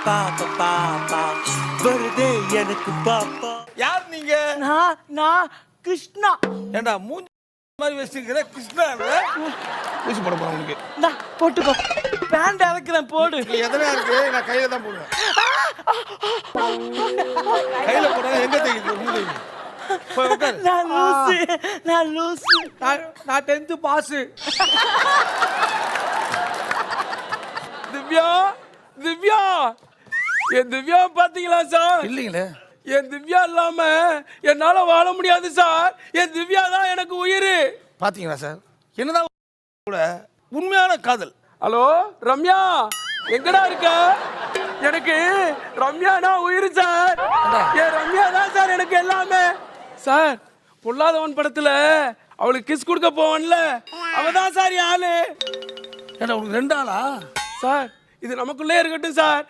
பாப்பா பாப்பா வருதே எனக்கு பாப்பா. யார் நீங்க? நான் கிருஷ்ணா. ஏண்டா மூஞ்சி மாதிரி வச்சிருக்கிற கிருஷ்ணா ஊசி போட போறேன் உனக்கு. இந்தா போட்டுக்கோ. பேண்ட் இறக்குறேன் போடு. நீ எதனா இருக்கு நான் கையில தான் போடுவேன். கையில போட எங்க தெரியுது மூஞ்சி? போய் உட்காரு. நான் லூசு. நான் 10th பாஸ். திவ்யா திவ்யா என் திவ்யா பாத்தீங்களா சார்? இல்லீங்களே. என் திவ்யா இல்லாம என்னால வாழ முடியாது சார். என் திவ்யா தான் எனக்கு உயிர். பாத்தீங்களா சார், என்னதான் கூட உண்மையான காதல். ஹலோ ரம்யா, எங்கடா இருக்க? எனக்கு ரம்யானா உயிர் சார். என் ரம்யா தான் சார் எனக்கு எல்லாமே. சார் பொல்லாதவன் படத்துல அவளுக்கு கிஸ் கொடுக்க போவன்ல, அவதான் சார் என் ஆளு. ஏண்டா உனக்கு 2 ஆளா? சார் இது நமக்குள்ளே இருக்கட்டும் சார்.